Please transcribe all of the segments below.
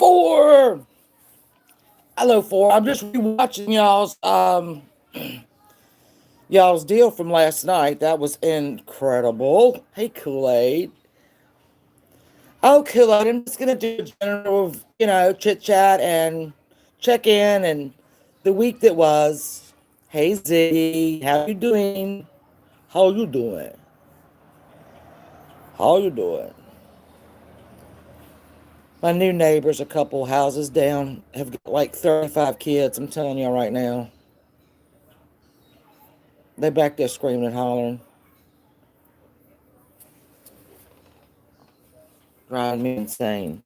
Four. Hello, Four. I'm just rewatching y'all's deal from last night. That was incredible. Hey, Kool Aid. Oh, Kool Aid. I'm just gonna do a general, chit chat and check in and the week that was. Hey, Z. How you doing? How you doing? How you doing? My new neighbors, a couple houses down, have got like 35 kids. I'm telling y'all right now. They back there screaming and hollering, driving me insane.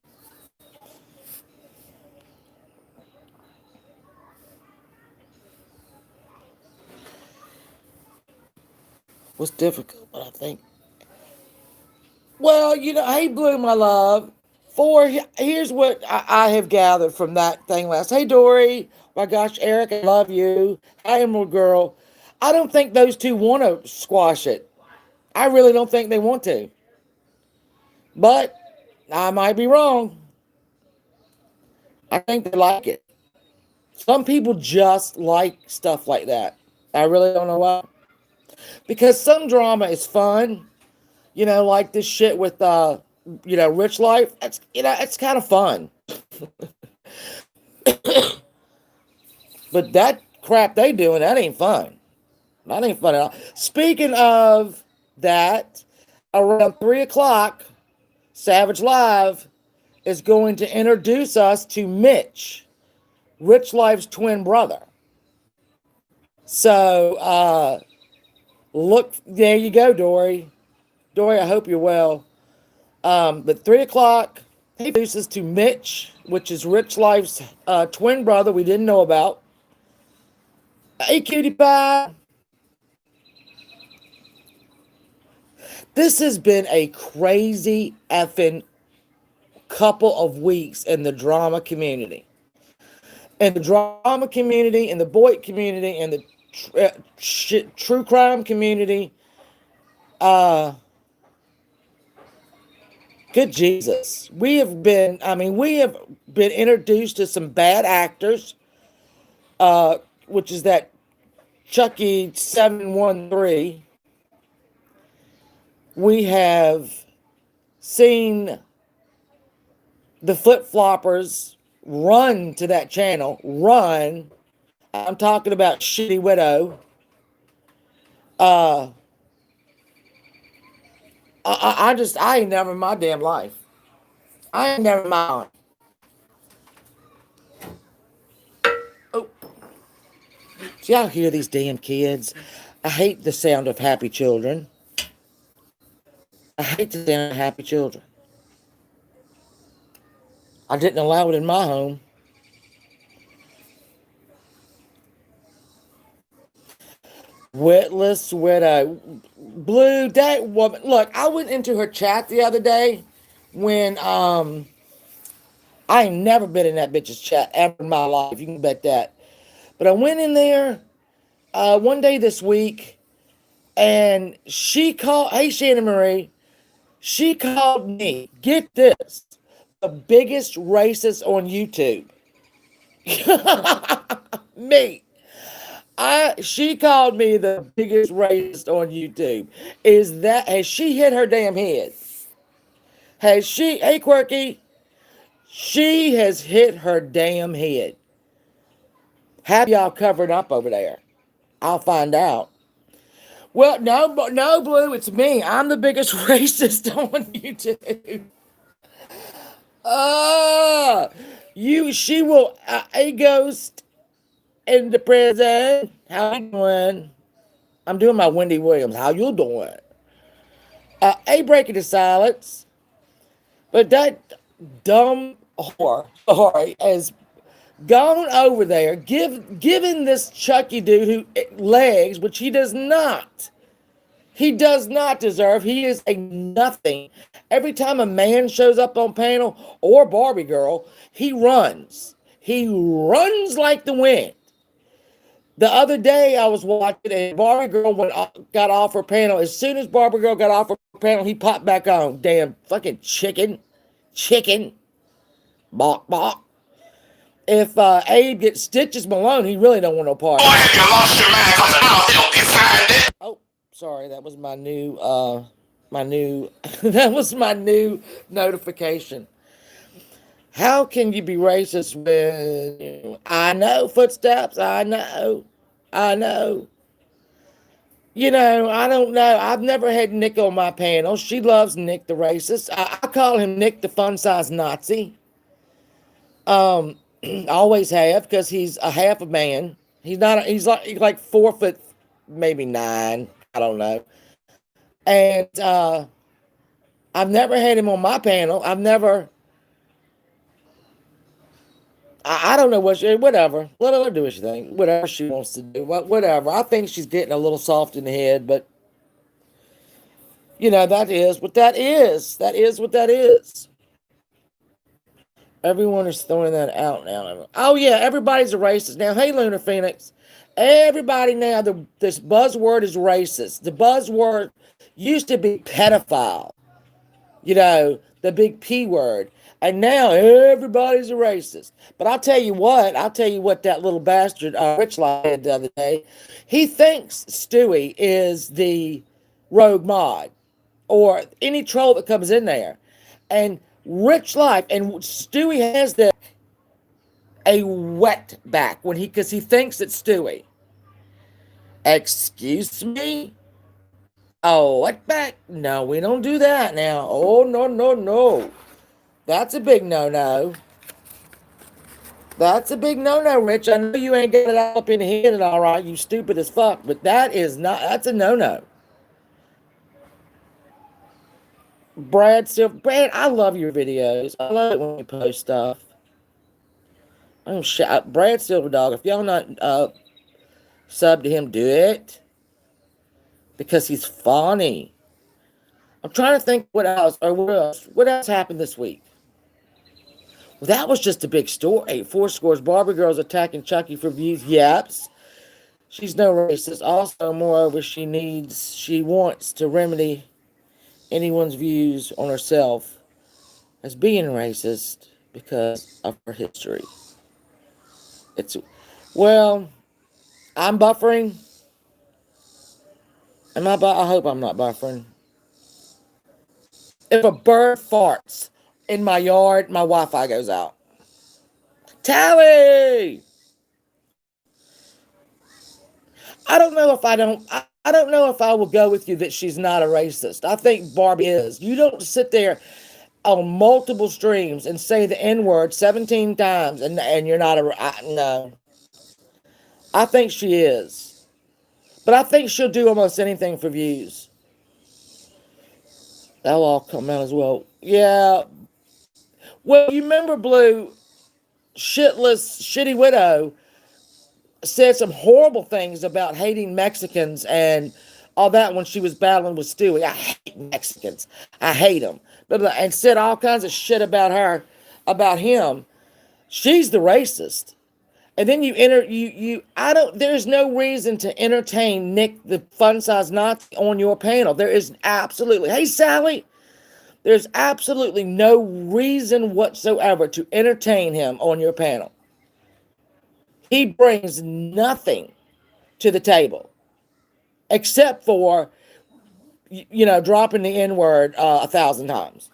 Was difficult, but I think. Well, hey, Blue, my love. Here's what I have gathered from that thing last. Hey, Dory. My gosh, Eric, I love you. Hi, Emerald Girl. I don't think those two want to squash it. I really don't think they want to. But I might be wrong. I think they like it. Some people just like stuff like that. I really don't know why. Because some drama is fun, like this shit with Rich Life. It's kind of fun. But that crap they doing, that ain't fun. That ain't fun at all. Speaking of that, around 3 o'clock, Savage Live is going to introduce us to Mitch, Rich Life's twin brother. So look, there you go, Dory. Dory, I hope you're well. But 3 o'clock, he introduces to Mitch, which is Rich Life's twin brother we didn't know about. Hey, cutie pie. This has been a crazy effing couple of weeks in the drama community. In the drama community, in the Boyd community, in the true crime community. Good Jesus. We have been introduced to some bad actors, which is that Chucky 713. We have seen the flip floppers run to that channel. Run. I'm talking about Shitty Widow. I ain't never in my damn life. I ain't never in my life. Oh. See, I hear these damn kids. I hate the sound of happy children. I hate the sound of happy children. I didn't allow it in my home. Witless widow. Blue, that woman. Look, I went into her chat the other day when I ain't never been in that bitch's chat ever in my life. You can bet that. But I went in there one day this week, and she called. Hey, Shannon Marie. She called me. Get this, the biggest racist on YouTube. Me. She called me the biggest racist on YouTube. Has she hit her damn head? Has she, hey Quirky, she has hit her damn head. Have y'all covered up over there? I'll find out. Well, no, Blue, it's me. I'm the biggest racist on YouTube. Uh, she will, a ghost in the prison. How you doing? I'm doing my Wendy Williams. How you doing? A breaking the silence. But that dumb whore, sorry, has gone over there, given this Chucky dude who legs, which he does not. He does not deserve. He is a nothing. Every time a man shows up on panel or Barbie girl, he runs. He runs like the wind. The other day I was watching and Barbie girl got off her panel. As soon as Barbie girl got off her panel, he popped back on. Damn fucking chicken. Chicken. Bok, bok. If Abe gets stitches Malone, he really don't want no part. Go ahead, you lost your man, cause I'll help you find it. Oh, sorry, that was my new, that was my new notification. How can you be racist when I know footsteps? I know. I don't know. I've never had Nick on my panel. She loves Nick the racist. I call him Nick the fun size Nazi. Always have because he's a half a man. He's not. He's like 4 foot, maybe 9. I don't know. And I've never had him on my panel. I've never. I don't know what she. Whatever. Let her do what she thinks. Whatever she wants to do. Whatever. I think she's getting a little soft in the head, but that is what that is. That is what that is. Everyone is throwing that out now. Oh yeah, everybody's a racist now. Hey, Lunar Phoenix. Everybody now. This buzzword is racist. The buzzword used to be pedophile. The big P word. And now everybody's a racist. But I'll tell you what. That little bastard Rich did the other day. He thinks Stewie is the rogue mod or any troll that comes in there. And Rich Life and Stewie has a wet back because he thinks it's Stewie. Excuse me? Oh, wet back? No, we don't do that now. Oh, no, no, no. That's a big no-no. That's a big no-no, Rich. I know you ain't got it all up in the head and all right, you stupid as fuck, but that's a no-no. Brad, I love your videos. I love it when you post stuff. Oh shit, Brad Silverdog. If y'all not sub to him, do it because he's funny. I'm trying to think what else happened this week. Well, that was just a big story. 4 scores. Barbie girls attacking Chucky for views. Yaps. She's no racist. Also, moreover, she wants to remedy anyone's views on herself as being racist because of her history. I'm buffering. I hope I'm not buffering. If a bird farts in my yard, my Wi-Fi goes out. Tally! I don't know if I don't know if I will go with you that she's not a racist. I think Barbie is. You don't sit there on multiple streams and say the N-word 17 times and you're not no. I think she is. But I think she'll do almost anything for views. That'll all come out as well. Yeah. Well, you remember Blue, shitty widow, said some horrible things about hating Mexicans and all that when she was battling with Stewie. I hate Mexicans. I hate them. And said all kinds of shit about him. She's the racist. And then there's no reason to entertain Nick the fun size Nazi on your panel. There is absolutely, hey Sally, there's absolutely no reason whatsoever to entertain him on your panel. He brings nothing to the table except for, dropping the N-word 1,000 times.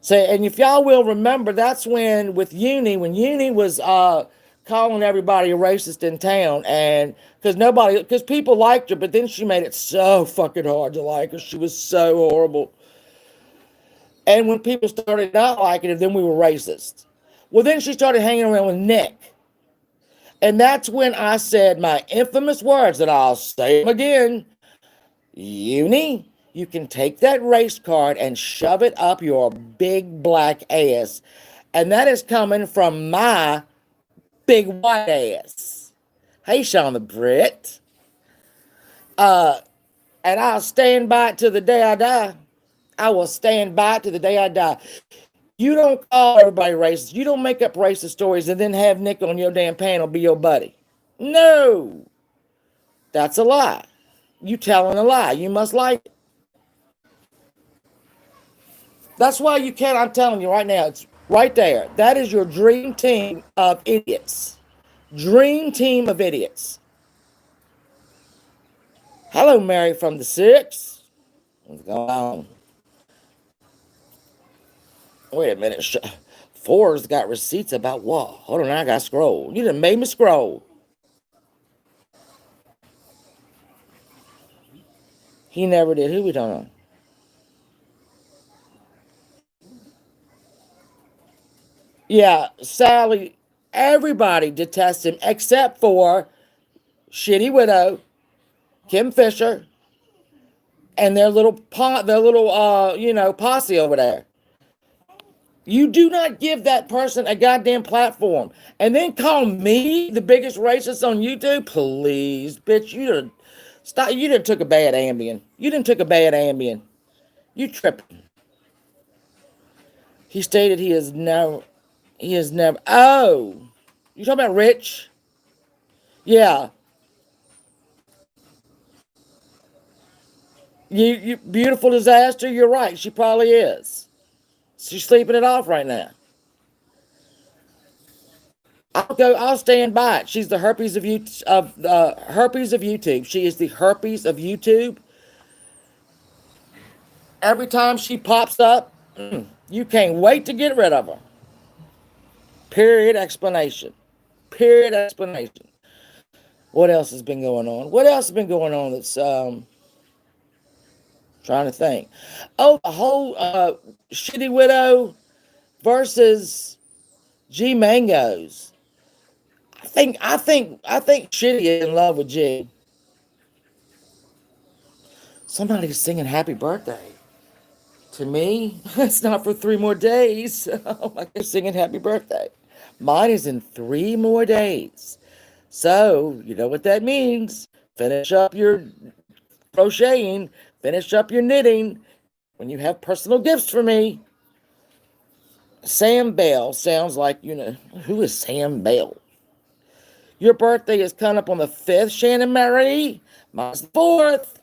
So, and if y'all will remember, that's when when Uni was calling everybody a racist in town, and because people liked her, but then she made it so fucking hard to like her. She was so horrible. And when people started not liking her, then we were racist. Well, then she started hanging around with Nick. And that's when I said my infamous words that I'll say them again. Uni, you can take that race card and shove it up your big black ass. And that is coming from my big white ass. Hey, Sean the Brit. And I'll stand by it till the day I die. I will stand by it till the day I die. You don't call everybody racist. You don't make up racist stories and then have Nick on your damn panel be your buddy. No. That's a lie. You telling a lie. You must like it. That's why you can't, I'm telling you right now, it's Right there. That is your dream team of idiots. Dream team of idiots. Hello, Mary from the six. What's going on? Wait a minute. Four's got receipts about what? Hold on, I got to scroll. You done made me scroll. He never did. Who we talking on? Yeah, Sally. Everybody detests him except for Shitty Widow, Kim Fisher, and their little posse over there. You do not give that person a goddamn platform, and then call me the biggest racist on YouTube. Please, bitch, you done stop. You done took a bad Ambien. You done took a bad Ambien. You tripping. He stated he has never. He has never. Oh, you talking about Rich? Yeah. You beautiful disaster. You're right. She probably is. She's sleeping it off right now. I'll go. I'll stand by it. She's the herpes of YouTube. She is the herpes of YouTube. Every time she pops up, you can't wait to get rid of her. Period. Explanation. Period. Explanation. What else has been going on? What else has been going on? That's trying to think. Oh, the whole Shitty Widow versus G Mangoes. I think Shitty is in love with G. Somebody's singing happy birthday. To me, it's not for 3 more days. Oh my God, singing happy birthday. Mine is in 3 more days. So, you know what that means. Finish up your crocheting, finish up your knitting. When you have personal gifts for me, Sam Bell sounds like, who is Sam Bell? Your birthday is coming up on the 5th, Shannon Marie. Mine's the 4th.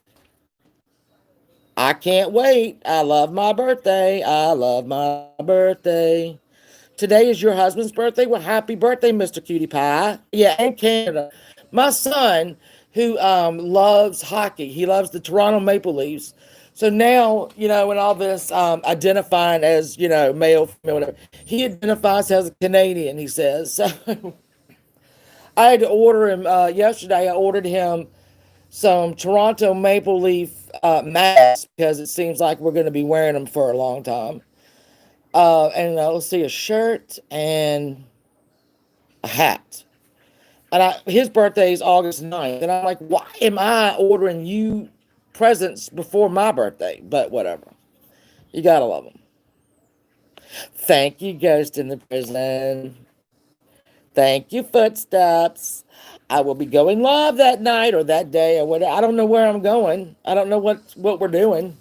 I can't wait. I love my birthday. I love my birthday. Today is your husband's birthday. Well, happy birthday, Mr. Cutie Pie. Yeah, in Canada. My son, who loves hockey, he loves the Toronto Maple Leafs. So now, in all this identifying as, male, female, whatever, he identifies as a Canadian, he says. So I had to order him, yesterday, I ordered him some Toronto Maple Leaf masks because it seems like we're going to be wearing them for a long time. And let's see, a shirt and a hat. And his birthday is August 9th. And I'm like, why am I ordering you presents before my birthday? But whatever. You gotta love them. Thank you, Ghost in the Prison. Thank you, Footsteps. I will be going live that night or that day or whatever. I don't know where I'm going. I don't know what we're doing.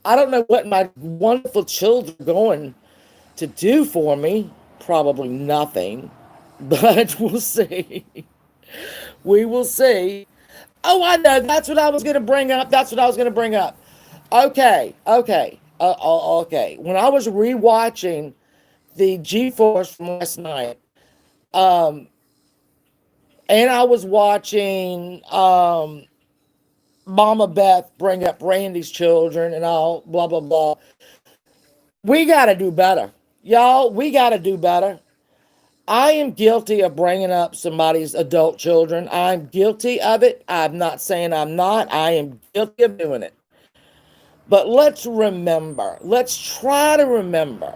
I don't know what my wonderful children are going to do for me. Probably nothing. But we'll see. We will see. Oh, I know. That's what I was going to bring up. That's what I was going to bring up. Okay. Okay. Okay. When I was rewatching the G-Force from last night, and I was watching Mama Beth bring up Randy's children and all, blah, blah, blah. We got to do better. Y'all, we got to do better. I am guilty of bringing up somebody's adult children. I'm guilty of it. I'm not saying I'm not. I am guilty of doing it. But let's try to remember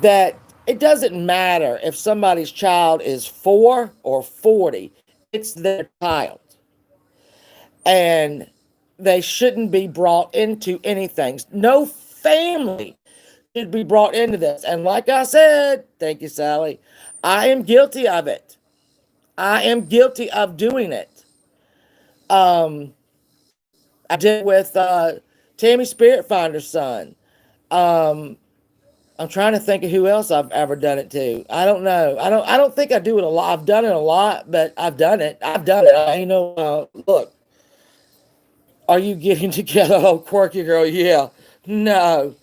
that it doesn't matter if somebody's child is 4 or 40. It's their child. And they shouldn't be brought into anything. No family should be brought into this. And like I said, thank you, Sally, I am guilty of it. I am guilty of doing it. I did it with Tammy Spirit Finder's son. I'm trying to think of who else I've ever done it to. I don't know. I don't think I do it a lot. I've done it a lot, but I've done it. I ain't no look. Are you getting together? Oh, quirky girl, yeah. No.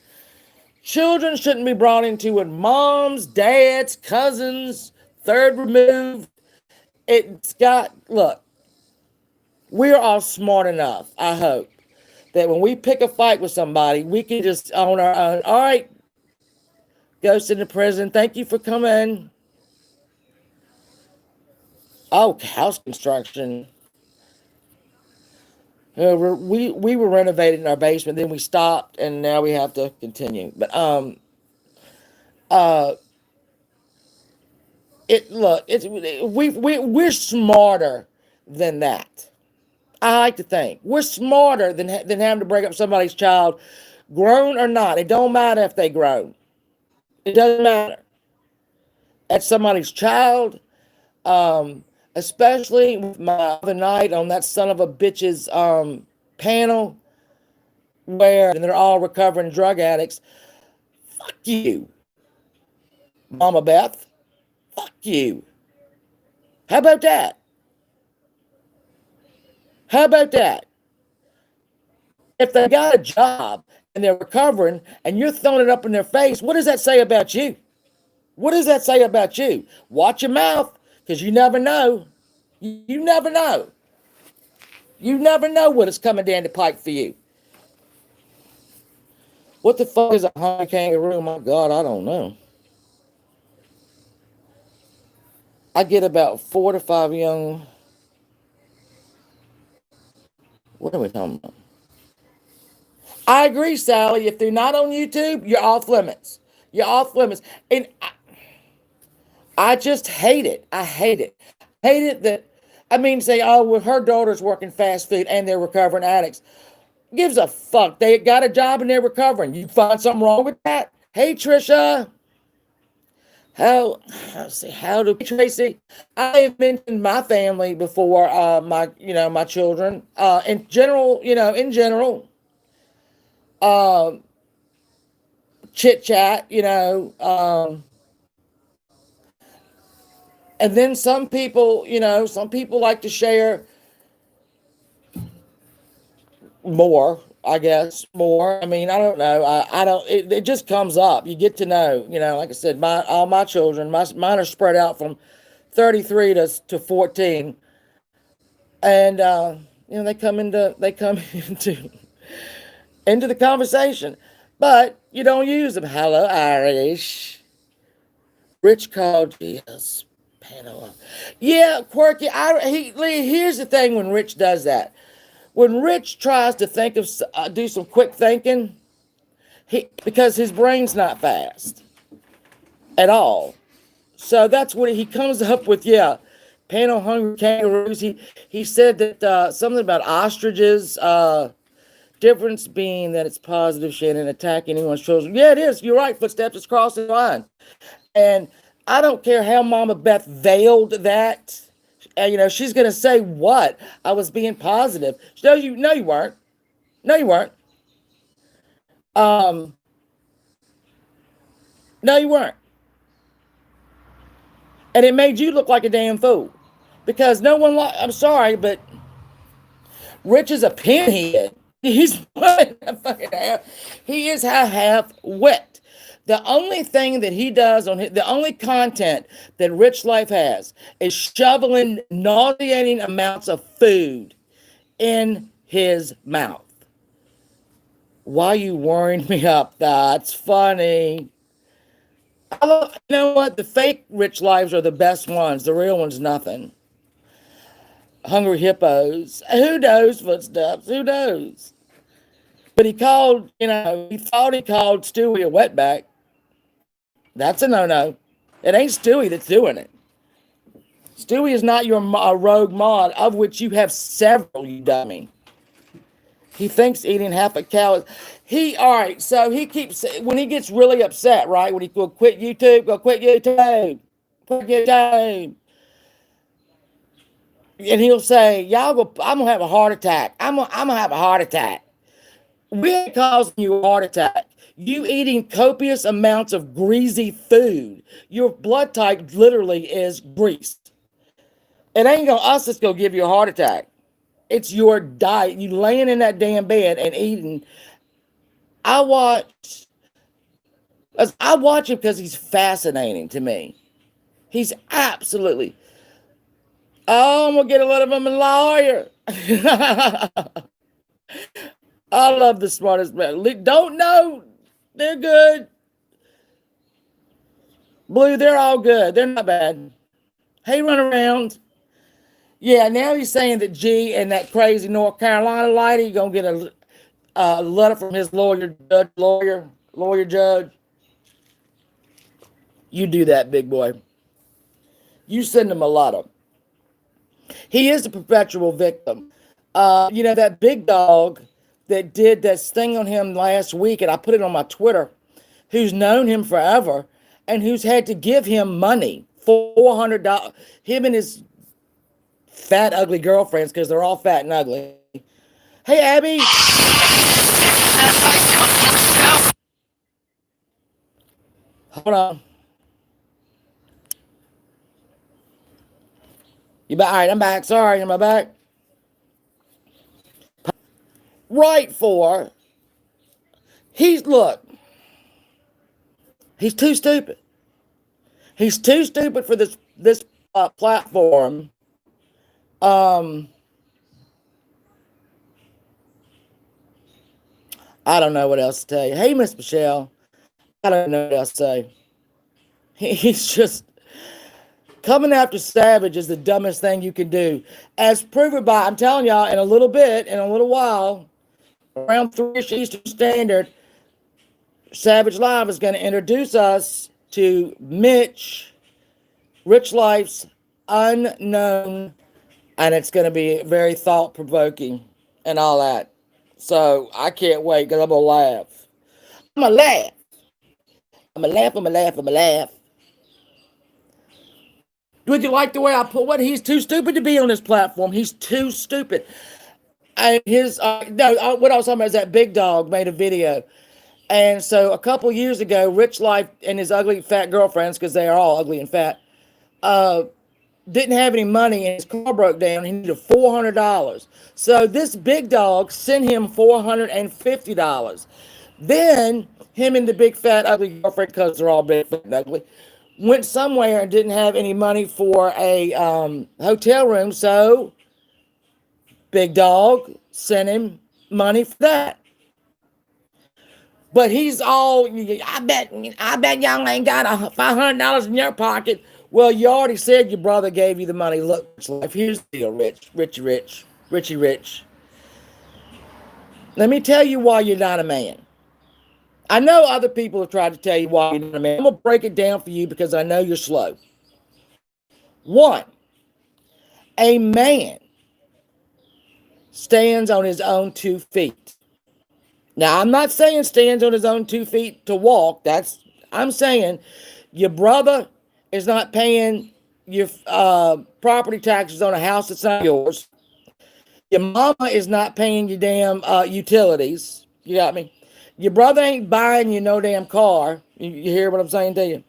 Children shouldn't be brought into it. Moms, dads, cousins, third removed. It's got, look, we're all smart enough, I hope, that when we pick a fight with somebody, we can just on our own. All right, ghost in the prison, thank you for coming. Oh, house construction. We were renovating our basement, then we stopped, and now we have to continue. But uh, it look, it's we're smarter than that. I like to think we're smarter than having to break up somebody's child, grown or not. It don't matter if they grown. It doesn't matter. That's somebody's child. Especially with my other night on that son of a bitch's panel where and they're all recovering drug addicts. Fuck you, Mama Beth. Fuck you. How about that? How about that? If they got a job and they're recovering and you're throwing it up in their face, what does that say about you? What does that say about you? Watch your mouth, because you never know. You never know. You never know what is coming down the pike for you. What the fuck is a hungry kangaroo? My God, I don't know. I get about 4 to 5 young. What are we talking about? I agree, Sally. If they're not on YouTube, you're off limits. You're off limits. And I just hate it. I hate it. Hate it that, I mean, say, oh, well, her daughter's working fast food and they're recovering addicts. Gives a fuck. They got a job and they're recovering. You find something wrong with that? Hey, Trisha. How do Tracy? I have mentioned my family before, my children. In general, um, chit chat, and then some people like to share more. I guess more. I mean, I don't know. I don't. It just comes up. You get to know. Like I said, all my children, mine are spread out from 33 to 14, and they come into the conversation, but you don't use them. Hello, Irish. Rich called Jesus. Panel. Yeah, quirky. Here's the thing when Rich does that. When Rich tries to do some quick thinking, because his brain's not fast at all. So that's what he comes up with. Yeah, panel hungry kangaroos. He said that something about ostriches. Difference being that it's positive, Shannon, attack anyone's children. Yeah, it is. You're right. Footsteps is crossing the line. And I don't care how Mama Beth veiled that. She's going to say what? I was being positive. No, you weren't. No, you weren't. Um, no, you weren't. And it made you look like a damn fool. Because no one, I'm sorry, but Rich is a pinhead. He's a fucking half. He is half wet. The only thing that he does the only content that Rich Life has is shoveling nauseating amounts of food in his mouth. Why you worrying me up? That's funny. You know what? The fake Rich Lives are the best ones. The real ones, nothing. Hungry hippos. Who knows footsteps? Who knows? But he thought he called Stewie a wetback. That's a no-no. It ain't Stewie that's doing it. Stewie is not your rogue mod, of which you have several, you dummy. He thinks eating half a cow is... All right, so he keeps... When he gets really upset, right? When he go quit YouTube, quit YouTube. And he'll say, I'm going to have a heart attack. I'm going to have a heart attack. We ain't causing you a heart attack. You eating copious amounts of greasy food. Your blood type literally is grease. It ain't us that's going to give you a heart attack. It's your diet. You laying in that damn bed and eating. I watched I watch him because he's fascinating to me. He's absolutely. Oh, I'm gonna get a lot of him a lawyer. I love the smartest man. Don't know. They're good. Blue, they're all good. They're not bad. Hey, run around. Yeah, now he's saying that G and that crazy North Carolina lady gonna get a letter from his lawyer judge. You do that, big boy. You send him a letter. He is a perpetual victim. That big dog that did that thing on him last week, and I put it on my Twitter, who's known him forever and who's had to give him money, $400. Him and his fat, ugly girlfriends, because they're all fat and ugly. Hey, Abby. Hold on. You back? All right, I'm back. Sorry, am I back? Right for. Look, he's too stupid. He's too stupid for this platform. I don't know what else to tell you. Hey, Miss Michelle. I don't know what else to say. He's just coming after Savage is the dumbest thing you can do. As proven by, I'm telling y'all, in a little while, around 3-ish Eastern Standard, Savage Live is going to introduce us to Mitch, Rich Life's Unknown, and it's going to be very thought-provoking and all that. So I can't wait because I'm going to laugh. I'm going to laugh. I'm going to laugh, I'm going to laugh, I'm going to laugh. Would you like the way I put what? He's too stupid to be on this platform. He's too stupid. And what I was talking about is that big dog made a video. And so a couple years ago, Rich Life and his ugly fat girlfriends, because they are all ugly and fat, didn't have any money and his car broke down. He needed $400. So this big dog sent him $450. Then him and the big fat ugly girlfriend, because they're all big fat and ugly, went somewhere and didn't have any money for a hotel room. So big dog sent him money for that. But he's all, I bet y'all ain't got $500 in your pocket. Well, you already said your brother gave you the money. Look, Life, here's the deal, Richie Rich. Let me tell you why you're not a man. I know other people have tried to tell you why you're not a man. I'm going to break it down for you because I know you're slow. 1, a man stands on his own 2 feet. Now, I'm not saying stands on his own 2 feet to walk. I'm saying your brother is not paying your property taxes on a house that's not yours. Your mama is not paying your damn utilities. You got me? Your brother ain't buying you no damn car. You hear what I'm saying to you?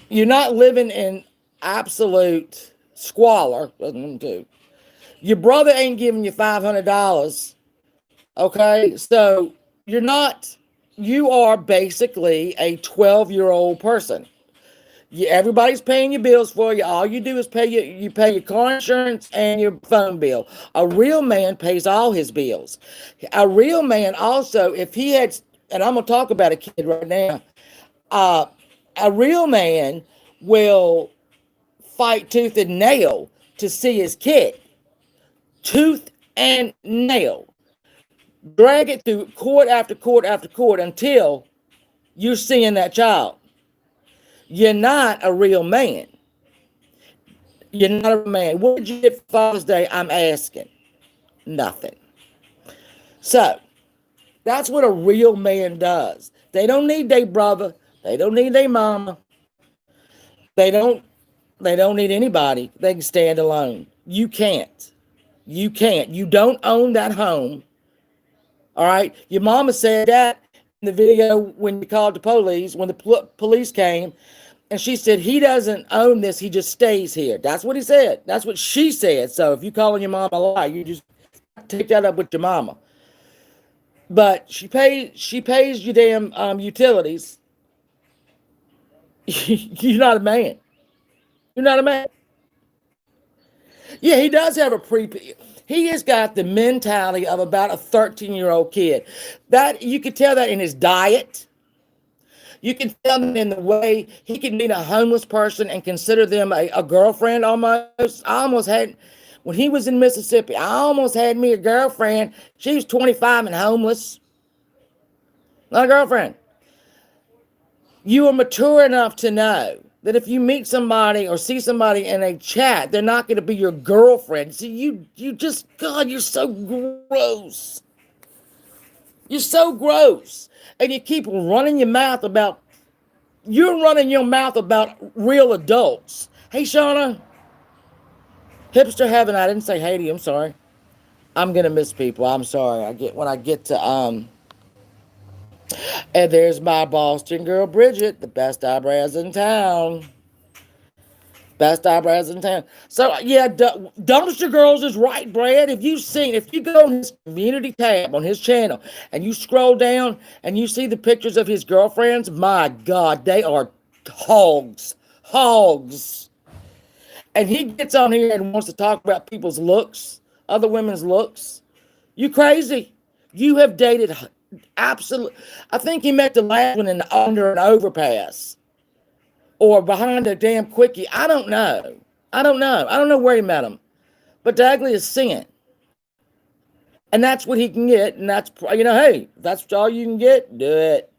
You're not living in absolute squalor. Your brother ain't giving you $500. Okay, so you are basically a 12-year-old person. Everybody's paying your bills for you. All you do is pay your car insurance and your phone bill. A real man pays all his bills. A real man also, if he had, and I'm going to talk about a kid right now, a real man will fight tooth and nail to see his kid. Tooth and nail. Drag it through court after court after court until you're seeing that child. You're not a real man. You're not a man. What did you get for Father's Day? I'm asking. Nothing. So, that's what a real man does. They don't need their brother. They don't need their mama. They don't need anybody. They can stand alone. You can't. You can't. You don't own that home. All right? Your mama said that in the video when you called the police, when the police came, and she said, he doesn't own this, he just stays here. That's what he said. That's what she said. So if you calling your mama a lie, you just take that up with your mama. but she pays your damn utilities. You're not a man. You're not a man. Yeah, he does have a pre. He has got the mentality of about a 13-year-old kid. That you could tell that in his diet. You can tell that in the way he can meet a homeless person and consider them a girlfriend almost. I almost had, when he was in Mississippi, I almost had me a girlfriend. She was 25 and homeless. Not a girlfriend. You are mature enough to know that if you meet somebody or see somebody in a chat, they're not going to be your girlfriend. See, you just, God, you're so gross. You're so gross. And you keep running your mouth about, you're running your mouth about real adults. Hey, Shauna, hipster heaven. I didn't say Haiti. I'm sorry. I'm going to miss people. I'm sorry. When I get to, and there's my Boston girl, Bridget, the best eyebrows in town. Best eyebrows in town. So yeah, Dumpster Girls is right, Brad. If you go on his community tab on his channel and you scroll down and you see the pictures of his girlfriends, my God, they are hogs, hogs. And he gets on here and wants to talk about people's looks, other women's looks. You crazy? You have dated absolute. I think he met the last one in under an overpass or behind a damn quickie. I don't know. I don't know. I don't know where he met him. But the ugly is sin. And that's what he can get. And that's, hey, that's all you can get, do it.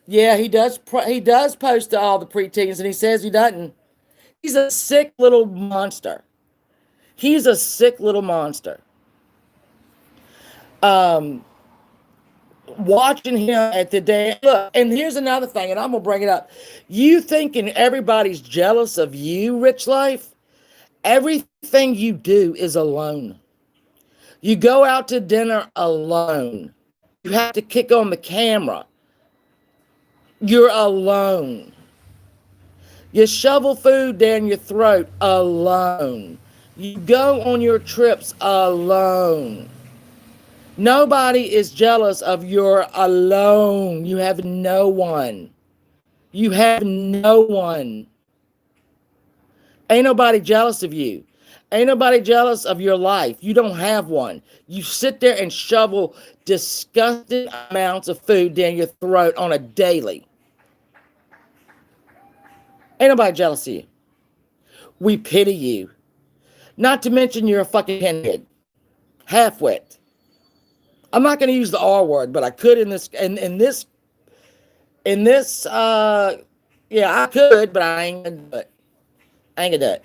Yeah, he does post to all the preteens and he says he doesn't. He's a sick little monster. He's a sick little monster. Um, Watching him at the day. Look, and here's another thing, and I'm gonna bring it up. You thinking everybody's jealous of you, Rich Life? Everything you do is alone. You go out to dinner alone. You have to kick on the camera. You're alone. You shovel food down your throat alone. You go on your trips alone. Nobody is jealous of your alone. You have no one. You have no one. Ain't nobody jealous of you. Ain't nobody jealous of your life. You don't have one. You sit there and shovel disgusting amounts of food down your throat on a daily. Ain't nobody jealous of you. We pity you. Not to mention you're a fucking pinhead. Half-wit. I'm not going to use the R word, but I could in this, yeah, I could, but I ain't gonna do it. I ain't gonna do it.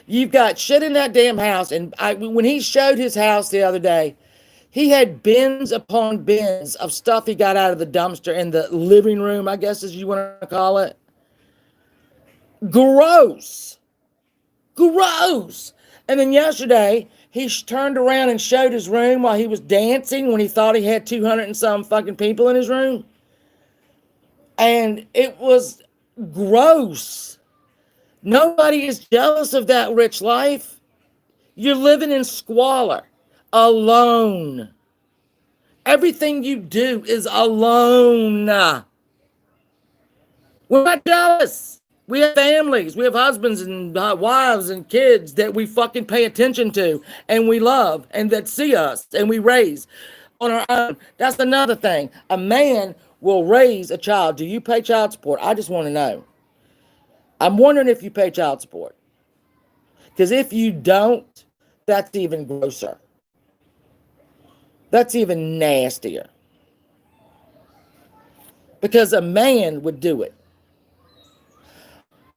You've got shit in that damn house, and when he showed his house the other day, he had bins upon bins of stuff he got out of the dumpster in the living room, I guess as you want to call it. Gross. Gross. And then yesterday, he turned around and showed his room while he was dancing when he thought he had 200 and some fucking people in his room. And it was gross. Nobody is jealous of that rich life. You're living in squalor, alone. Everything you do is alone. We're not jealous. We have families. We have husbands and wives and kids that we fucking pay attention to and we love and that see us and we raise on our own. That's another thing. A man will raise a child. Do you pay child support? I just want to know. I'm wondering if you pay child support. Because if you don't, that's even grosser. That's even nastier. Because a man would do it.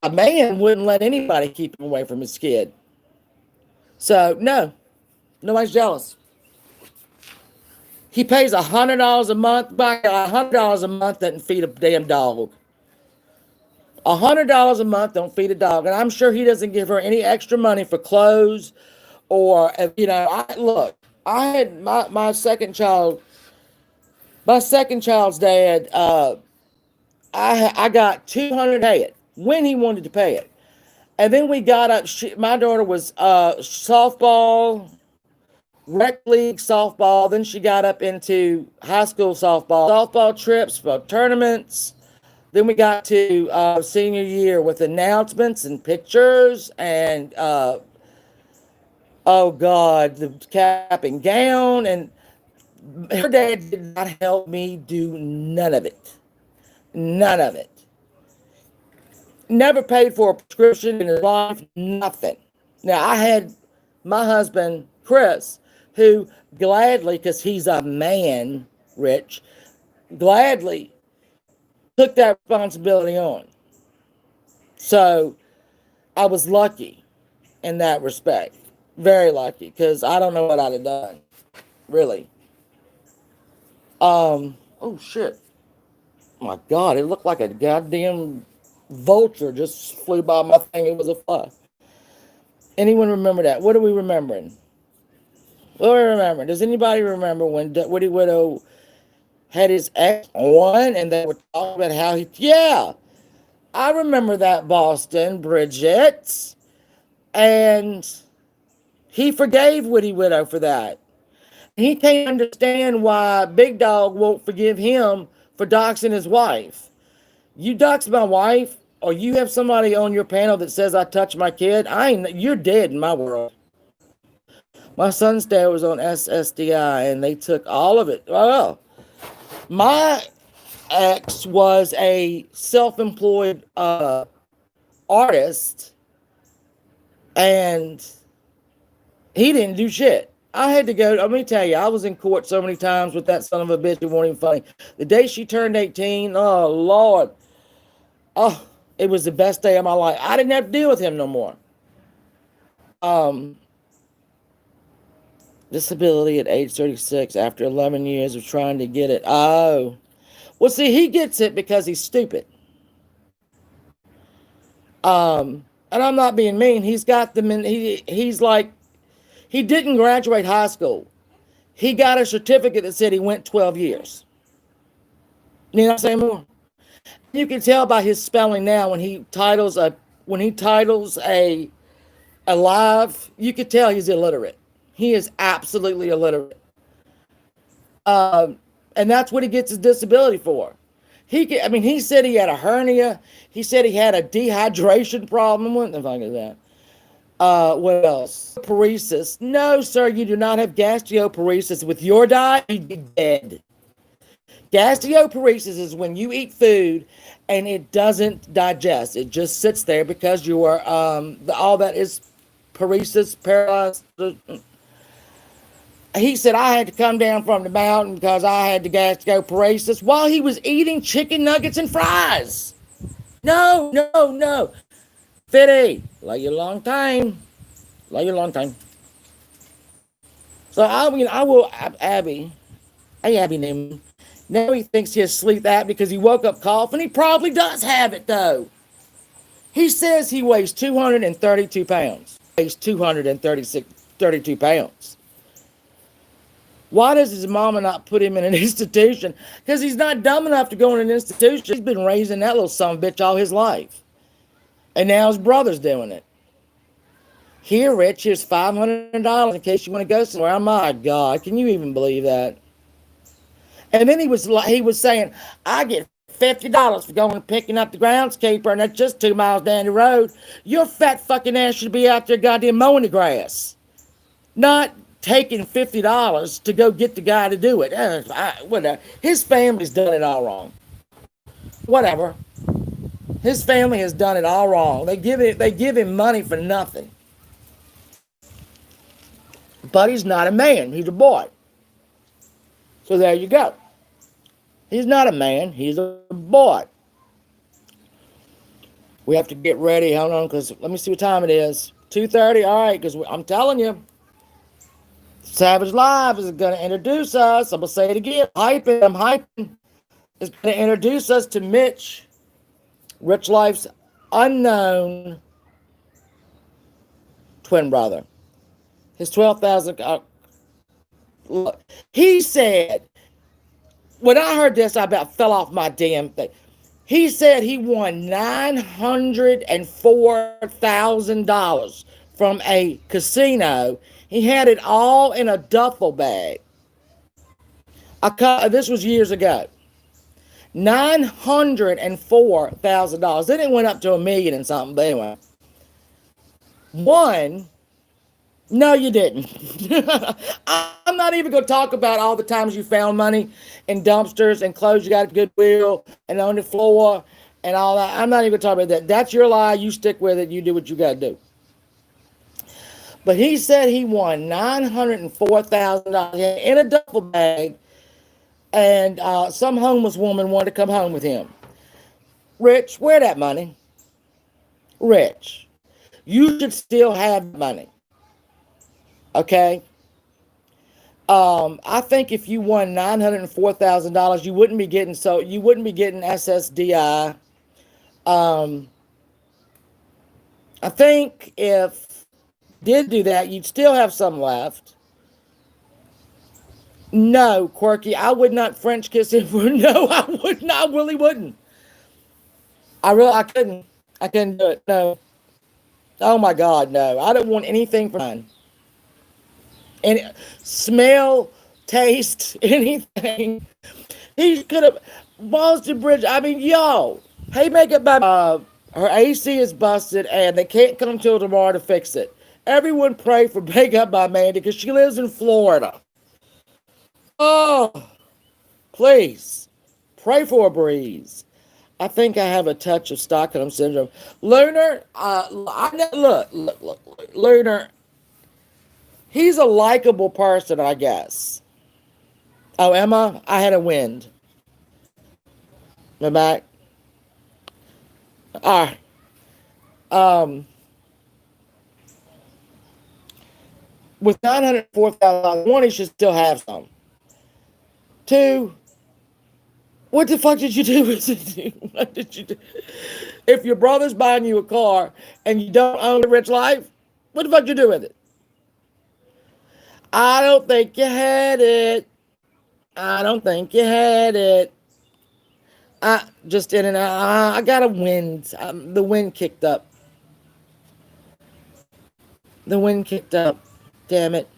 A man wouldn't let anybody keep him away from his kid. So, no. Nobody's jealous. He pays $100 a month. By $100 a month doesn't feed a damn dog. $100 a month don't feed a dog. And I'm sure he doesn't give her any extra money for clothes or, look, I had my second child's dad, I got 200 pay it when he wanted to pay it. And then we got up, my daughter was softball, rec league softball. Then she got up into high school softball trips for tournaments. Then we got to senior year with announcements and pictures and oh God, the cap and gown. And her dad did not help me do none of it. None of it. Never paid for a prescription in his life, nothing. Now, I had my husband, Chris, who gladly, because he's a man, Rich, gladly took that responsibility on. So I was lucky in that respect. Very lucky, because I don't know what I'd have done, really. Oh shit. My God, it looked like a goddamn vulture just flew by my thing. It was a fly. Anyone remember that? What are we remembering? What do we remember? Does anybody remember when Woody Widow had his ex on and they were talking about how he. Yeah, I remember that, Boston, Bridget. And he forgave Woody Widow for that. He can't understand why Big Dog won't forgive him for doxing his wife. You dox my wife, or you have somebody on your panel that says I touched my kid, you're dead in my world. My son's dad was on SSDI, and they took all of it. Well, my ex was a self-employed artist, and he didn't do shit. I had to go. Let me tell you, I was in court so many times with that son of a bitch. It wasn't even funny. The day she turned 18, oh Lord, oh, it was the best day of my life. I didn't have to deal with him no more. Disability at age 36 after 11 years of trying to get it. Oh, well, see, he gets it because he's stupid. And I'm not being mean. He's got them in. He's like, he didn't graduate high school. He got a certificate that said he went 12 years. You know what I'm saying? More. You can tell by his spelling now when he titles a live. You could tell he's illiterate. He is absolutely illiterate. And that's what he gets his disability for. He said he had a hernia. He said he had a dehydration problem. What the fuck is that? What else? Paresis. No, sir, you do not have gastroparesis. With your diet, you'd be dead. Gastroparesis is when you eat food and it doesn't digest. It just sits there because you are all that is paresis, paralyzed. He said I had to come down from the mountain because I had the gastroparesis while he was eating chicken nuggets and fries. No, no, no. Fitty, love you a long time. Love you a long time. So I will, Abby. Hey, Abby Newman. Now he thinks he has sleep apnea because he woke up coughing. He probably does have it, though. He says he weighs 232 pounds. Weighs 32 pounds. Why does his mama not put him in an institution? Because he's not dumb enough to go in an institution. He's been raising that little son of a bitch all his life. And now his brother's doing it. Here, Rich, here's $500 in case you want to go somewhere. Oh, my God. Can you even believe that? And then he was saying, I get $50 for going and picking up the groundskeeper, and that's just 2 miles down the road. Your fat fucking ass should be out there goddamn mowing the grass. Not taking $50 to go get the guy to do it. Whatever. His family's done it all wrong. Whatever. His family has done it all wrong. They give him money for nothing. But he's not a man. He's a boy. So there you go. He's not a man. He's a boy. We have to get ready. Hold on, because let me see what time it is. 2:30. All right, because I'm telling you, Savage Live is going to introduce us. I'm going to say it again. I'm hyping. It's going to introduce us to Mitch, Rich Life's unknown twin brother. His 12,000. Look, he said, when I heard this, I about fell off my damn thing. He said he won $904,000 from a casino He had it all in a duffel bag. This was years ago. $904,000. Then it went up to a million and something. But anyway, one. No, you didn't. I'm not even going to talk about all the times you found money in dumpsters and clothes you got at Goodwill and on the floor and all that. I'm not even talking about that. That's your lie. You stick with it. You do what you got to do. But he said he won $904,000 in a duffel bag, and some homeless woman wanted to come home with him. Rich, where that money? Rich, you should still have money. Okay. I think if you won $904,000, you wouldn't be getting SSDI. I think if did do that, you'd still have some left. No, Quirky, I would not French kiss him for no, I would not. I really wouldn't. I couldn't. I couldn't do it. No. Oh my God, no. I don't want anything from mine. And smell, taste, anything. He could have Boston Bridge. I mean, yo, hey, make it by her AC is busted and they can't come until tomorrow to fix it. Everyone pray for Make Up by Mandy because she lives in Florida. Oh, please pray for a breeze. I think I have a touch of Stockholm syndrome. Lunar, look, Lunar. He's a likable person, I guess. Oh, Emma, I had a wind. My back. All right. With $904,000, one, he should still have some. Two, what the fuck did you do with it? What did you do? If your brother's buying you a car and you don't own a rich life, what the fuck did you do with it? I don't think you had it. I don't think you had it. I just in and out. I got a wind. The wind kicked up. The wind kicked up. Damn it.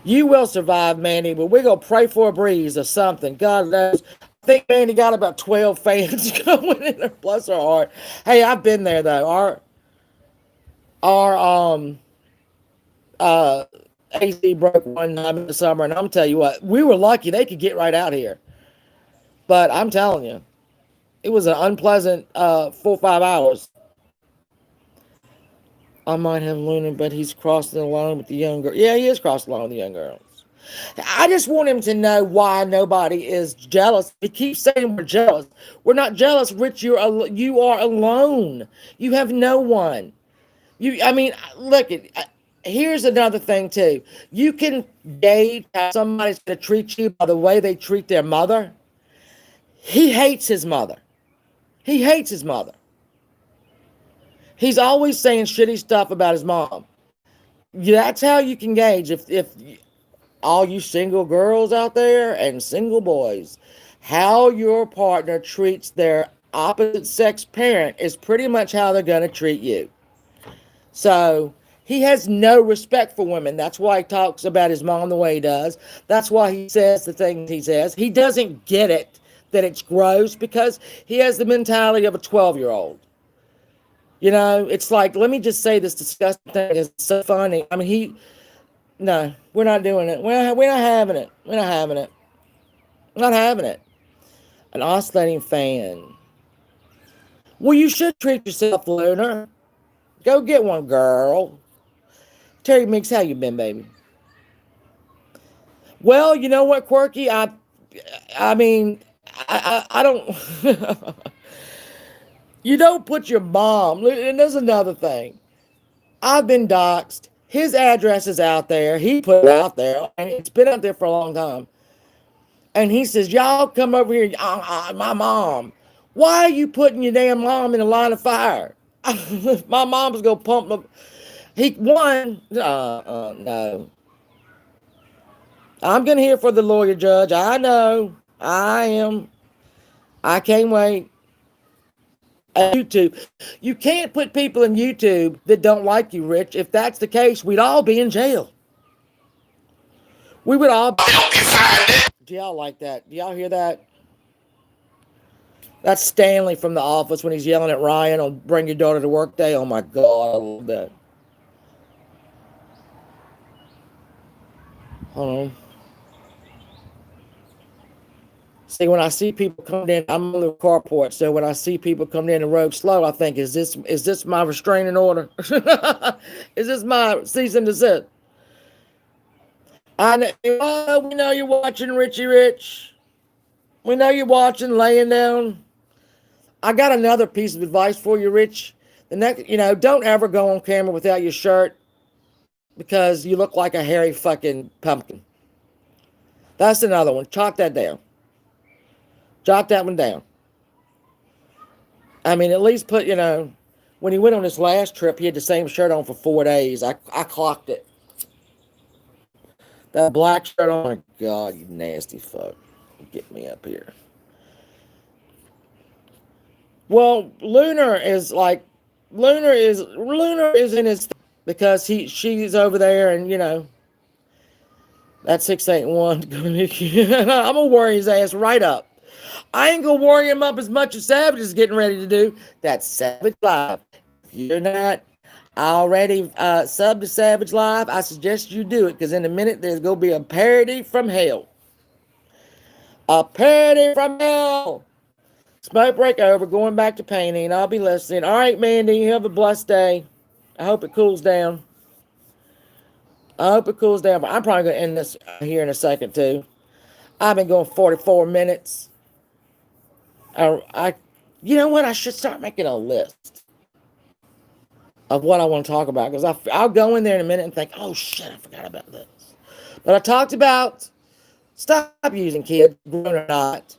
You will survive, Mandy, but we're going to pray for a breeze or something. God knows. I think Mandy got about 12 fans going in there. Bless her heart. Hey, I've been there, though. Our AC broke one time in the summer, and I'm telling you what, we were lucky they could get right out here. But I'm telling you, it was an unpleasant 4 or 5 hours. I might have Luna, but he's crossing the line with the young girl. Yeah, he is crossing the line with the young girls. I just want him to know why nobody is jealous. He keeps saying we're jealous. We're not jealous, Rich. You are alone. You have no one. Look at. Here's another thing too. You can gauge how somebody's going to treat you by the way they treat their mother. He hates his mother. He hates his mother. He's always saying shitty stuff about his mom. That's how you can gauge if all you single girls out there and single boys, how your partner treats their opposite sex parent is pretty much how they're going to treat you. So he has no respect for women. That's why he talks about his mom the way he does. That's why he says the things he says. He doesn't get it that it's gross because he has the mentality of a 12-year-old. You know, it's like, let me just say this disgusting thing. It's so funny. I mean, no, we're not doing it. We're not having it. We're not having it. Not having it. An oscillating fan. Well, you should treat yourself, Lunar. Go get one, girl. Terry Mix, how you been, baby? Well, you know what, Quirky? I don't. You don't put your mom. And there's another thing. I've been doxxed. His address is out there. He put it out there. And it's been out there for a long time. And he says, y'all come over here. My mom. Why are you putting your damn mom in a line of fire? My mom's going to pump them. No. I'm going to hear for the lawyer judge. I know. I am. I can't wait. YouTube. You can't put people in YouTube that don't like you, Rich. If that's the case, we'd all be in jail. We would all. help you find it. Do y'all like that? Do y'all hear that? That's Stanley from The Office when he's yelling at Ryan on Bring Your Daughter to Work Day. Oh my God, I love that. Hold on. See, when I see people coming in, I'm on the carport. So when I see people coming in the road slow, I think, is this my restraining order? Is this my cease and desist? I know, oh, we know you're watching, Richie Rich. We know you're watching, laying down. I got another piece of advice for you, Rich. The next, don't ever go on camera without your shirt because you look like a hairy fucking pumpkin. That's another one. Chalk that down. Jot that one down. I mean, at least put, when he went on his last trip, he had the same shirt on for 4 days. I clocked it. That black shirt, oh my God, you nasty fuck. Get me up here. Well, Lunar is in his because she's over there and that 681. I'm gonna worry his ass right up. I ain't gonna worry him up as much as Savage is getting ready to do. That's Savage Live. If you're not already sub to Savage Live, I suggest you do it because in a minute there's gonna be a parody from hell. A parody from hell. Smoke break over, going back to painting. I'll be listening. All right, Mandy, you have a blessed day. I hope it cools down. But I'm probably going to end this here in a second, too. I've been going 44 minutes. You know what? I should start making a list of what I want to talk about because I'll go in there in a minute and think, oh, shit, I forgot about this. But I talked about stop using kids, grown or not.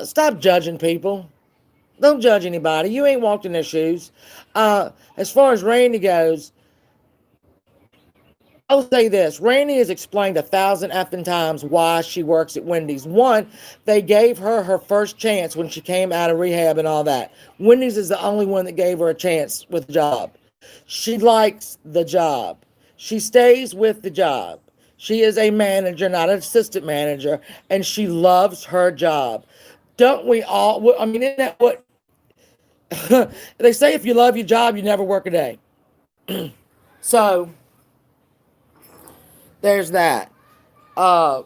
Stop judging people. Don't judge anybody. You ain't walked in their shoes. As far as Randy goes, I'll say this. Randy has explained 1,000 effing times why she works at Wendy's. One, they gave her first chance when she came out of rehab and all that. Wendy's is the only one that gave her a chance with the job. She likes the job. She stays with the job. She is a manager, not an assistant manager, and she loves her job. Don't we all? I mean, isn't that what they say? If you love your job, you never work a day. So there's that. And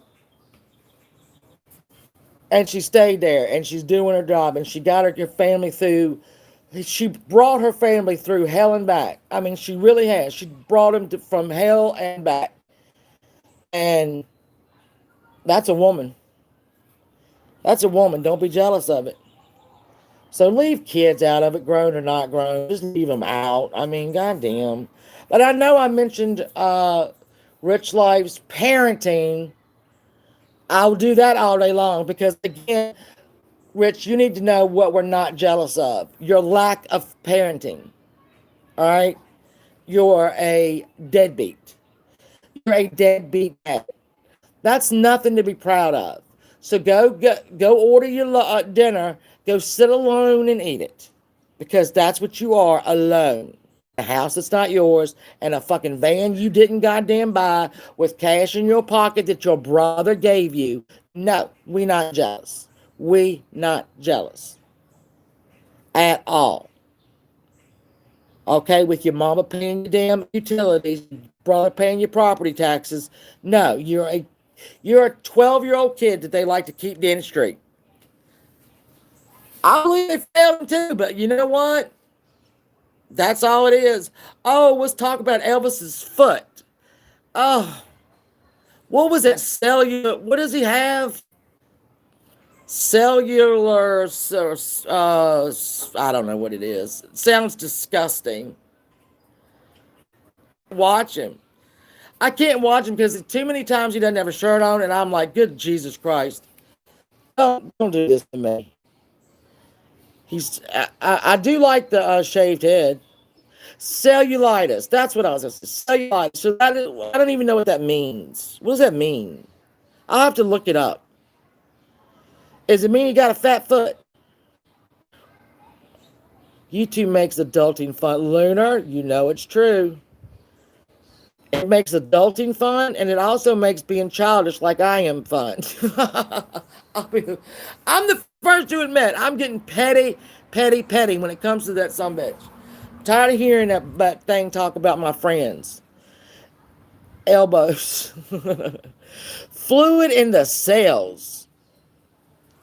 she stayed there, and she's doing her job, and she got her family through. She brought her family through hell and back. I mean, she really has. She brought them from hell and back. And that's a woman. That's a woman. Don't be jealous of it. So leave kids out of it, grown or not grown. Just leave them out. I mean, goddamn. But I know I mentioned Rich Life's parenting. I'll do that all day long because, again, Rich, you need to know what we're not jealous of. Your lack of parenting. All right? You're a deadbeat. You're a deadbeat dad. That's nothing to be proud of. So go order your dinner. Go sit alone and eat it. Because that's what you are, alone. A house that's not yours and a fucking van you didn't goddamn buy with cash in your pocket that your brother gave you. No, we not jealous. We not jealous. At all. Okay, with your mama paying your damn utilities, brother paying your property taxes. No, you're a 12-year-old kid that they like to keep down the street. I believe they failed him too, but you know what? That's all it is. Oh, let's talk about Elvis's foot. Oh, what was that cellular? What does he have? Cellular, I don't know what it is. It sounds disgusting. Watch him. I can't watch him because too many times he doesn't have a shirt on, and I'm like, good Jesus Christ. Don't do this to me. I do like the shaved head. Cellulitis. That's what I was going to say. Cellulitis. So I don't even know what that means. What does that mean? I'll have to look it up. Does it mean you got a fat foot? YouTube makes adulting fun. Lunar, you know it's true. It makes adulting fun, and it also makes being childish like I am fun. I mean, I'm the first to admit I'm getting petty when it comes to that sumbitch. Tired of hearing that thing talk about my friends. Elbows. Fluid in the cells.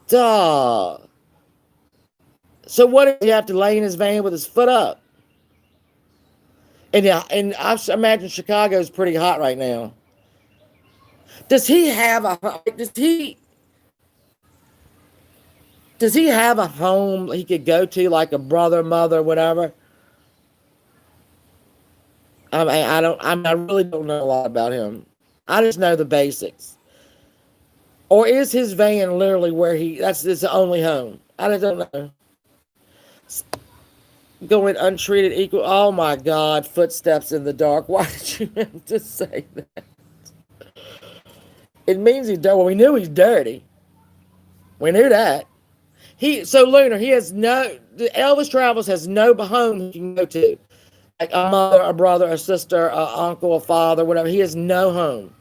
Duh. So what does he have to lay in his van with his foot up? And I imagine Chicago's pretty hot right now. Does he have a does he have a home he could go to, like a brother, mother, whatever? I mean, I really don't know a lot about him. I just know the basics. Or is his van literally where that's his only home? I just don't know. Going untreated equal. Oh my God! Footsteps in the dark. Why did you have to say that? It means he's dirty. Well, we knew he's dirty. We knew that. So Lunar, he has no. Elvis Travels has no home he can go to, like a mother, a brother, a sister, a uncle, a father, whatever. He has no home.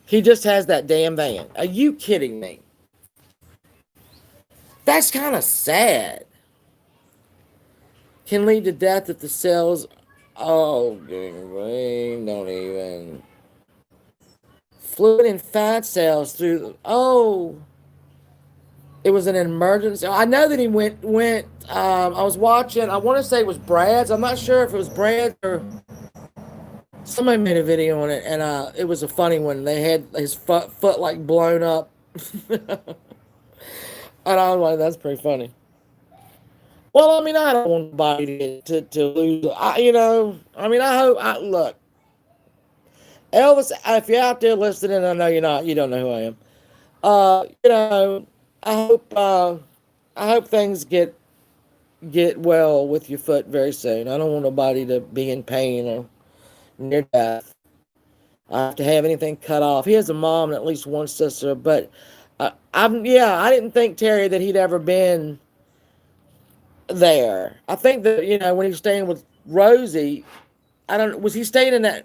He just has that damn van. Are you kidding me? That's kind of sad. Can lead to death if the cells. Oh, don't even. Fluid and fat cells through. Oh, it was an emergency. I know that he went. I was watching. I want to say it was Brad's. I'm not sure if it was Brad's or somebody made a video on it, and it was a funny one. They had his foot like blown up, and I was like, "That's pretty funny." Well, I mean, I don't want anybody to lose. I mean, I hope. Look, Elvis, if you're out there listening, I know you're not. You don't know who I am. I hope. I hope things get well with your foot very soon. I don't want nobody to be in pain or near death. I have to have anything cut off. He has a mom and at least one sister, but I didn't think, Terry, that he'd ever been there. I think that, when he was staying with Rosie, was he staying in that?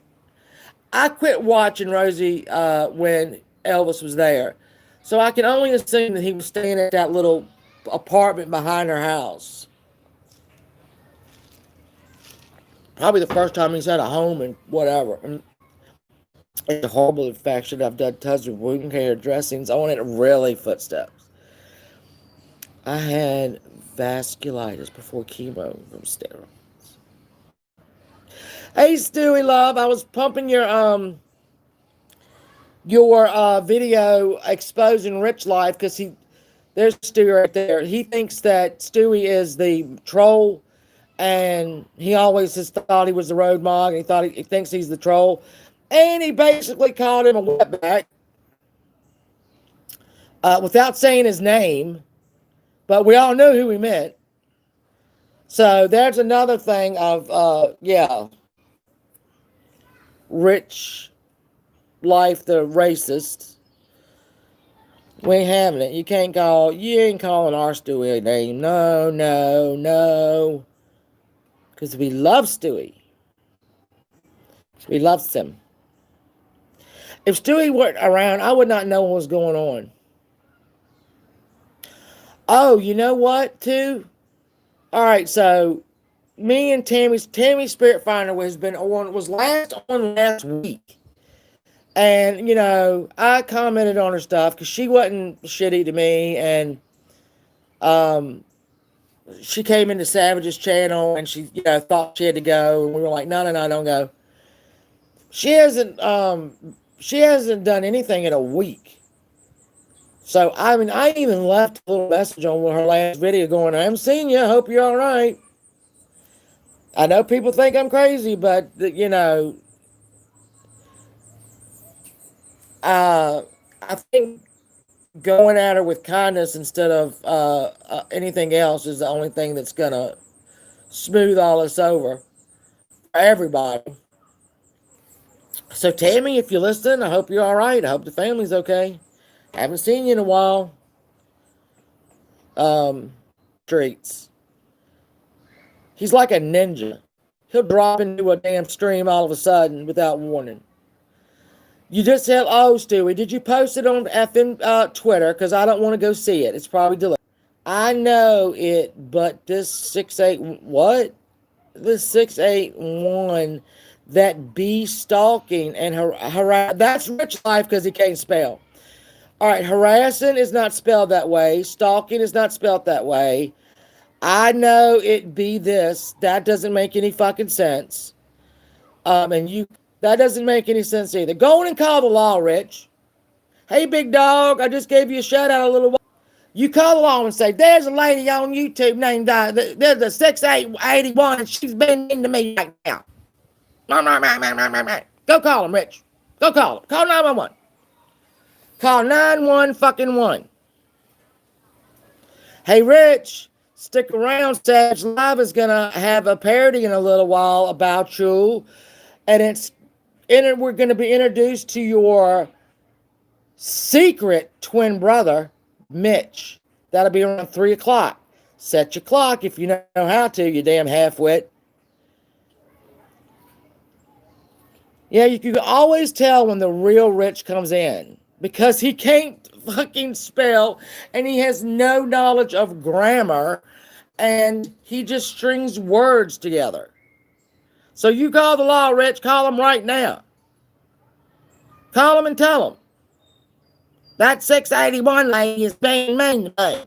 I quit watching Rosie when Elvis was there. So I can only assume that he was staying at that little apartment behind her house. Probably the first time he's had a home and whatever. And it's a horrible infection. I've done tons of wound care dressings on it. Really footsteps. I had vasculitis before chemo from steroids. Hey, Stewie love, I was pumping your video exposing Rich Life because there's Stewie right there. He thinks that Stewie is the troll, and he always has thought he was the road mog, and he thinks he's the troll, and he basically called him a wetback without saying his name, but we all knew who he meant. So there's another thing of Rich Life, the racist. We ain't having it. You ain't calling our Stewie a name. No. Because we love Stewie. We loves him. If Stewie weren't around, I would not know what was going on. Oh, you know what, too? All right, so me and Tammy Spirit Finder was on last week. And, I commented on her stuff because she wasn't shitty to me. And she came into Savage's channel and she, thought she had to go. And we were like, no, don't go. She hasn't done anything in a week. So, I mean, I even left a little message on her last video going, I haven't seen you. I hope you're all right. I know people think I'm crazy, but, I think going at her with kindness instead of anything else is the only thing that's going to smooth all this over for everybody. So, Tammy, if you're listening, I hope you're all right. I hope the family's okay. Haven't seen you in a while. streets. He's like a ninja. He'll drop into a damn stream all of a sudden without warning. You just said, oh, Stewie, did you post it on effing Twitter? Because I don't want to go see it. It's probably delayed. I know it, but this 6'8", what? This 681 that be stalking and harass. That's rich life because he can't spell. All right, harassing is not spelled that way. Stalking is not spelled that way. I know it be this. That doesn't make any fucking sense. And you, that doesn't make any sense either. Go on and call the law, Rich. Hey, big dog, I just gave you a shout out a little while. You call the law and say, there's a lady on YouTube named, there's a 6881 and she's been into me right now. Go call him, Rich. Go call him. Call 911. Call 911 fucking 1. Hey, Rich, stick around. Savage Live is going to have a parody in a little while about you. And we're going to be introduced to your secret twin brother, Mitch. That'll be around 3 o'clock. Set your clock if you know how to, you damn half-wit. Yeah, you can always tell when the real Rich comes in because he can't fucking spell and he has no knowledge of grammar and he just strings words together. So you call the law, Rich. Call him right now. Call him and tell him. That 681 lady is being mean to me.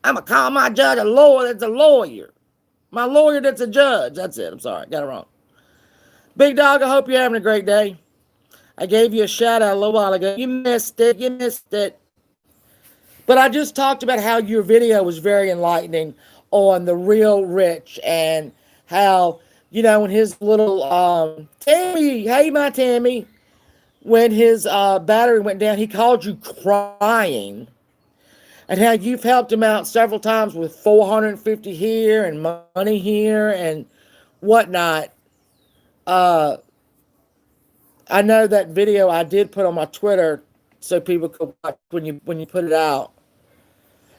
I'm going to call my judge a lawyer that's a lawyer. My lawyer that's a judge. That's it. I'm sorry. Got it wrong. Big dog, I hope you're having a great day. I gave you a shout out a little while ago. You missed it. You missed it. But I just talked about how your video was very enlightening on the real Rich and how, you know, when his little Tammy, hey, my Tammy, when his battery went down, he called you crying. And how you've helped him out several times with 450 here and money here and whatnot. I know that video I did put on my Twitter so people could watch when you put it out.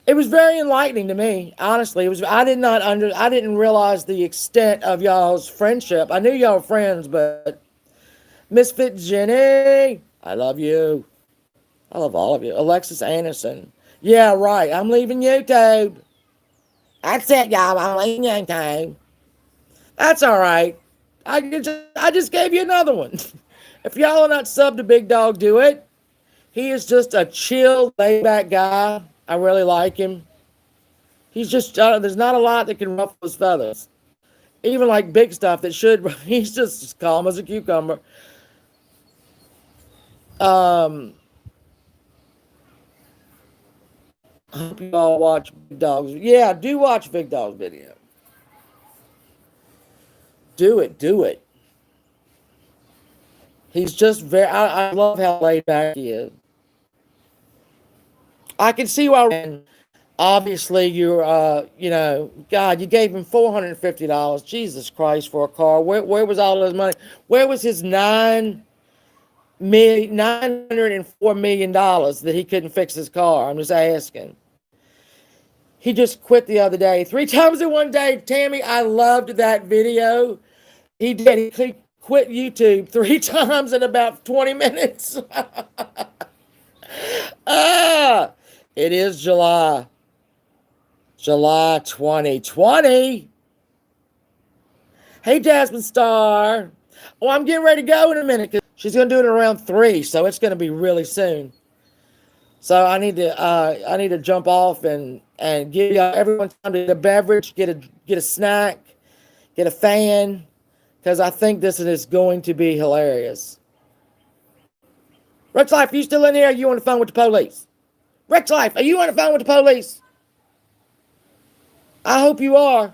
It was very enlightening to me, honestly. It was. I didn't realize the extent of y'all's friendship. I knew y'all were friends, but Misfit Jenny, I love you. I love all of you. Alexis Anderson. Yeah, right. I'm leaving YouTube. That's it, y'all. I'm leaving YouTube. That's all right. I just gave you another one. If y'all are not subbed to Big Dog, do it. He is just a chill, laid-back guy. I really like him. He's just, there's not a lot that can ruffle his feathers. Even like big stuff that should, he's just as calm as a cucumber. I hope you all watch Big Dog's. Yeah, do watch Big Dog's video. Do it. He's just I love how laid back he is. I can see why. And obviously, you're, God, you gave him $450. Jesus Christ, for a car. Where was all his money? Where was his $904 million that he couldn't fix his car? I'm just asking. He just quit the other day. 3 times in one day. Tammy, I loved that video. He did. He quit YouTube 3 times in about 20 minutes. It is July 2020. Hey, Jasmine Star. Oh, I'm getting ready to go in a minute because she's going to do it around 3, so it's going to be really soon. So I need to jump off and give everyone time to get a beverage, get a snack, get a fan, because I think this is going to be hilarious. Rex Life, are you still in here? Or are you on the phone with the police? Rex Life, are you on the phone with the police? I hope you are.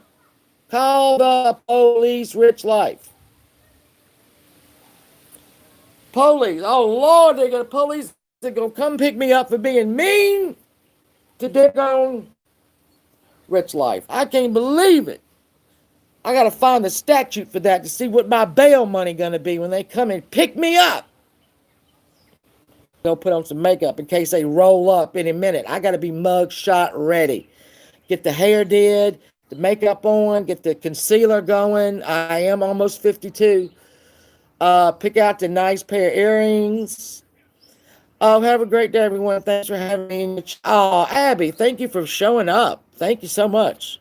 Call the police, Rich Life. Police. Oh, Lord, they're going to police. They're going to come pick me up for being mean to dick on Rich Life. I can't believe it. I got to find the statute for that to see what my bail money going to be when they come and pick me up. Go put on some makeup in case they roll up any minute. I got to be mug shot ready. get the hair did, the makeup on, get the concealer going. I am almost 52. Pick out the nice pair of earrings. Oh, have a great day, everyone. Thanks for having me. Oh, Abby, thank you for showing up. Thank you so much.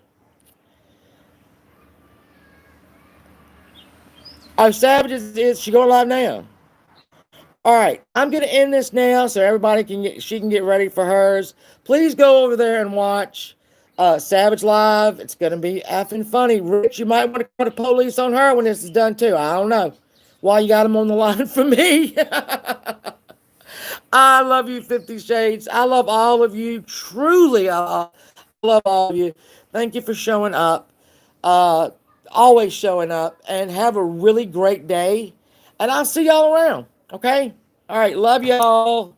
Oh, Savage is she going live now? All right, I'm gonna end this now so everybody she can get ready for hers. Please go over there and watch Savage live. It's gonna be effing funny. Rich, you might want to call the police on her when this is done too. I don't know why you got them on the line for me. I love you, 50 Shades. I love all of you. Truly, I love all of you. Thank you for showing up. Uh, Always showing up. And have a really great day. And I'll see y'all around. Okay? All right. Love y'all.